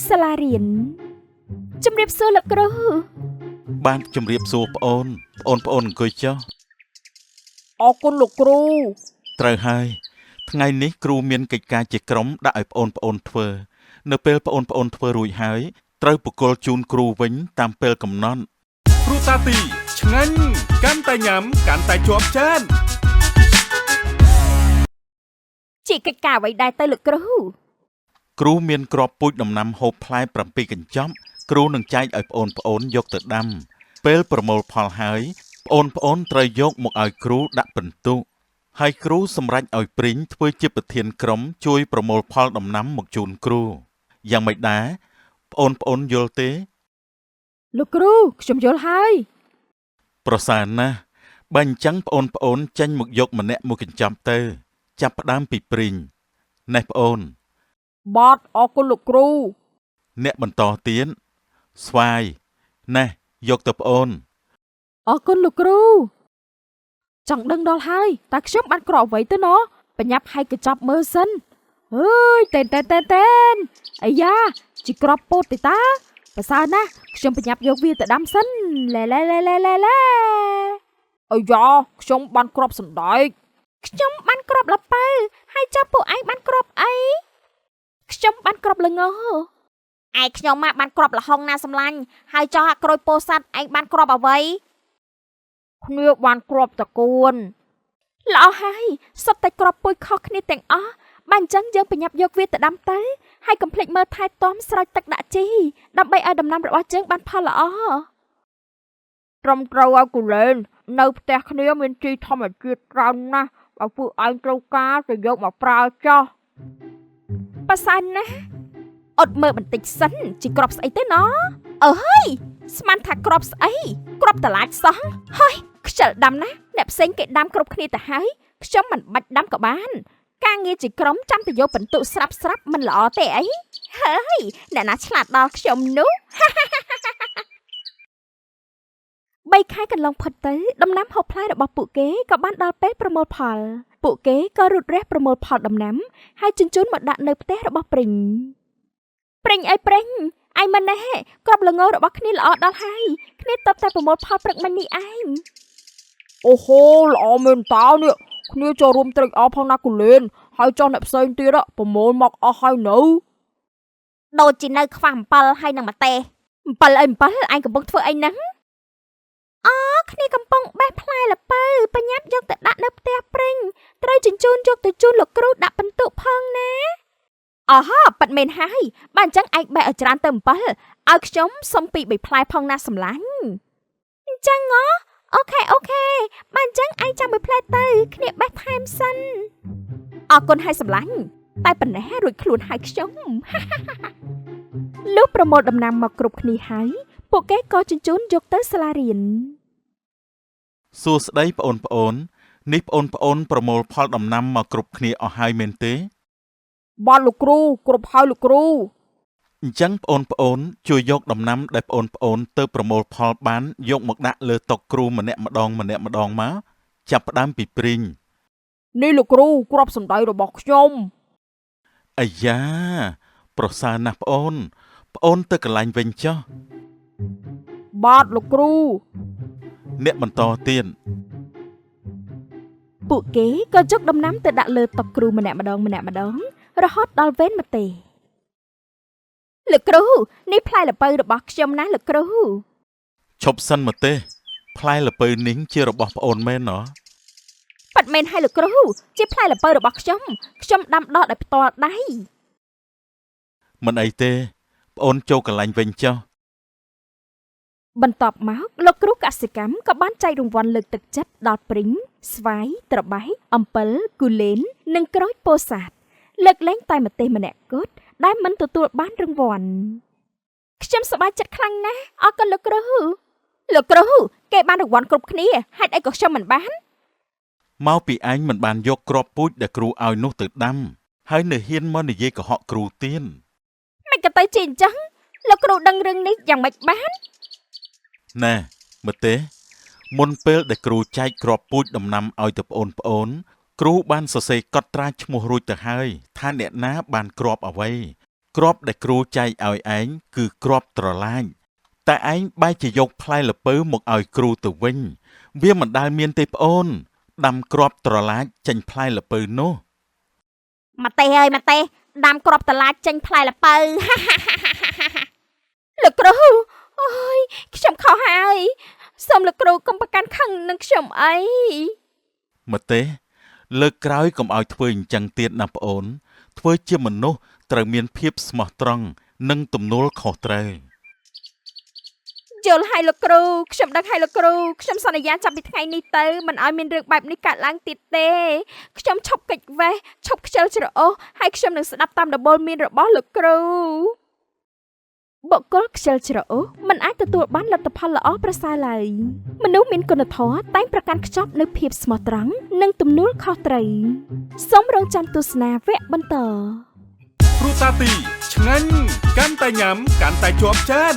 សាលារៀនជំរាបសួរលោកគ្រូបានជំរាបសួរប្អូនអង្គុយចុះអរគុណលោកគ្រូត្រូវហើយថ្ងៃនេះគ្រូមានកិច្ចការជាក្រុមដាក់ឲ្យប្អូនធ្វើនៅពេលប្អូនធ្វើរួចហើយត្រូវបកលជូនគ្រូវិញតាមពេលកំណត់គ្រូតាទីឆ្ងាញ់កាន់តែញ៉ាំកាន់តែជាប់ចានជាកិច្ចការអ្វីដែរទៅលោកគ្រូគ្រូមានគ្រាប់ពូជដំណាំហូបផ្លែ7កញ្ចប់គ្រូនឹងចែកឲ្យប្អូនយកទៅដាំពេលប្រមូលផលហើយប្អូនត្រូវយកមកឲ្យគ្រូដាក់ពិន្ទុហើយគ្រូសម្រេចឲ្យព្រីងធ្វើជាប្រធានក្រុមជួយប្រមូលផលដំណាំមកជូនគ្រូយ៉ាងម៉េចដែរប្អូនយល់ទេលោកគ្រូខ្ញុំយល់ហើយប្រសើរណាស់បើអញ្ចឹងប្អូនចេញមកយកម្នាក់មួយកញ្ចប់ទៅចាប់ផ្ដើមពីព្រីងណែប្អូនបាទអរគុណលោកគ្រូអ្នកបន្តទៀតស្វាយណែយកទៅប្អូនអរគុណលោកគ្រូចង់ដឹងដល់ហើយតើខ្ញុំបានក្រក់អ្វីទៅណោះបញ្ញាប់ហើយកញ្ចប់មើលសិនអើយតែនអាយ៉ាជីក្របពោតទេតាប្រសើរណាស់ខ្ញុំបញ្ញាប់យកវាទៅដាំសិនឡែអាយ៉ាខ្ញុំបានក្របសណ្ដែកខ្ញុំបានក្របល្ពៅហើយចុះពួកឯងបានក្របអីខ្ញុំបានក្របល្ងឯខ្ញុំមកបានក្របល្ហុងណាសម្លាញ់ហើយចុះអាក្រូចពោធិ៍សាត់ឯងបានក្របអ្វីគ្នាបានក្របតកួនល្អហើយសុទ្ធតែក្របពុយខុសគ្នាទាំងអស់បើអញ្ចឹងយើងប្រញាប់យកវាទៅដាំទៅហើយកុំភ្លេចមើលថែទាំស្រោចទឹកដាក់ជីដើម្បីឲ្យដំណាំរបស់យើងបានផលល្អត្រឹមត្រូវឲ្យគូលែននៅផ្ទះគ្នាមានជីធម្មជាតិច្រើនណាស់បើពួកឯងត្រូវការទៅយកមកប្រើចោះប៉ាសានណាអត់មើលបន្តិចសិនជីក្របស្អីទៅណអើយស្មានថាក្របស្អីក្របតឡាចសោះហើយខ្ជិលដាំណាអ្នកផ្សេងគេដាំគ្រប់គ្នាទៅហើយខ្ញុំមិនបាច់ដាំក៏បានការងារជាក្រុមចាំទៅយកបន្ទុកស្រាប់មិនល្អទេអីហើយអ្នកណាឆ្លាតដល់ខ្ញុំនោះ3 ខែកន្លងផុតទៅដំណាំហូបផ្លែរបស់ពួកគេក៏បានដល់ពេលប្រមូលផលពួកគេក៏រត់រះប្រមូលផលដំណាំហើយជញ្ជូនមកដាក់នៅផ្ទះរបស់ព្រីងអីព្រីងឯងមិនណែក្របល្ងរបស់គ្នាល្អដល់ហើយគ្នាតបតែប្រមូលផលព្រឹកមិញនេះឯងអូហូល្អមែនតើនេះគ្នាចូលរួមត្រេកអរផងណាគូលែនហើយចុះអ្នកផ្សេងទៀតប្រមូលមកអស់ហើយនៅដូចជានៅខ្វះអំបិលហើយនឹងម្ទេសអំបិលឯងកំពុងធ្វើអីហ្នឹងគ្នាកំពុងបេះផ្លែល្ពៅបញ្ញាប់យកទៅដាក់នៅផ្ទះព្រីងត្រូវជញ្ជូនយកទៅជូនលោកគ្រូដាក់បន្ទុកផងណាប៉ិតមែនហើយបើអញ្ចឹងឯងបេះឲ្យច្រើនទៅអំបិលឲ្យខ្ញុំសុំពី3ផ្លែផងណាសម្លាញ់អញ្ចឹងអូខេបើអញ្ចឹងឯងចាំ1ផ្លែទៅគ្នាបេះថែមសិនអរគុណហើយសម្លាញ់តែប៉ុណ្ណេះរួចខ្លួនហើយខ្ញុំលុះប្រមូលដំណាំមកគ្រប់គ្នាហើយពួកគេក៏ជញ្ជូនយកទៅសាលារៀនសួស្តីប្អូននេះប្អូនប្រមូលផលដំណាំមកគ្រប់គ្នាអស់ហើយមែនទេបាទលោកគ្រូគ្រប់ហើយលោកគ្រូអញ្ចឹងប្អូនជួយយកដំណាំដែលប្អូនទៅប្រមូលផលបានយកមកដាក់លើតុគ្រូម្នាក់ម្ដងមកចាប់ផ្ដើមពីព្រីងនេះលោកគ្រូក្របសណ្ដែករបស់ខ្ញុំអាយ៉ាប្រសើរណាស់ប្អូនទៅកន្លែងវិញចុះបាទលោកគ្រូអ្នកបន្តទៀតពួកគេក៏យកដំណាំទៅដាក់លើតុគ្រូម្នាក់ម្ដងរហូតដល់វេនម្ទេសលោកគ្រូនេះផ្លែល្ពៅរបស់ខ្ញុំណាលោកគ្រូឈប់សិនម្ទេសផ្លែល្ពៅនេះជារបស់ប្អូនមែនប៉ាត់មែនហើយលោកគ្រូជាផ្លែល្ពៅរបស់ខ្ញុំដាំដុះដោយផ្ទាល់ដៃមិនអីទេប្អូនចូលកន្លែងវិញចុះបន្ទាប់មកលោកគ្រូកសិកម្មក៏បានចែករង្វាន់លើកទឹកចិត្តដល់ព្រីងស្វាយត្របៃអំពិលគូលែននិងក្រូចពោធិ៍សាត់លើកលែងតែម្ទេសម្នាក់គត់ដែលមិនទទួលបានរង្វាន់ខ្ញុំសប្បាយចិត្តខ្លាំងណាស់អរគុណលោកគ្រូគេបានរង្វាន់គ្រប់គ្នាហេតុអីក៏ខ្ញុំមិនបានមកពីឯងមិនបានយកគ្រាប់ពូជដែលគ្រូឲ្យនោះទៅដាំហើយនៅហ៊ានមកនិយាយកុហកគ្រូទៀតមិនក៏ទៅជាអញ្ចឹងលោកគ្រូដឹងរឿងនេះយ៉ាងម៉េចបានណែម្ទេសមុនពេលដែលគ្រូចែកគ្រាប់ពូជដំណាំឲ្យទៅប្អូនគ្រូបានសរសេរកត់ត្រាឈ្មោះរួចទៅហើយថាអ្នកណាបានគ្រាប់អ្វី គ្រាប់ដែលគ្រូចែកឲ្យឯងគឺគ្រាប់ត្រឡាចតែឯងបែរជាយកផ្លែល្ពៅមកឲ្យគ្រូទៅវិញវាមិនដែលមានទេប្អូនដាំគ្រាប់ត្រឡាចចេញផ្លែល្ពៅនោះ មកទេអើយមកទេដាំគ្រាប់ត្រឡាចចេញផ្លែល្ពៅ លោកគ្រូអូយខ្ញុំខុសហើយសូមលោកគ្រូកុំប្រកាន់ខឹងនឹងខ្ញុំអី ម្ទេសលើកក្រោយកុំឲ្យធ្វើអញ្ចឹងទៀតណាប្អូនធ្វើជាមនុស្សត្រូវមានភាពស្មោះត្រង់និងទំនួលខុសត្រូវ យល់ហើយលោកគ្រូខ្ញុំដឹងហើយលោកគ្រូខ្ញុំសន្យាចាប់ពីថ្ងៃនេះទៅមិនឲ្យមានរឿងបែបនេះកើតឡើងទៀតទេខ្ញុំឈប់កិច្ចវេះឈប់ខ្ជិលច្រអូសហើយខ្ញុំនឹងស្ដាប់តាមដំបូន្មានរបស់លោកគ្រូបុគ្គលខ្ជិលច្រអូសមិនអាចទទួលបានលទ្ធផលល្អប្រសើរឡើយមនុស្សមានគុណធម៌តែងប្រកាន់ខ្ជាប់នូវភាពស្មោះត្រង់និងទំនួលខុសត្រូវសូមរងចាំទស្សនាវគ្គបន្ត គ្រូតាទីឆ្ងាញ់កាន់តែញ៉ាំកាន់តែជាប់ចាន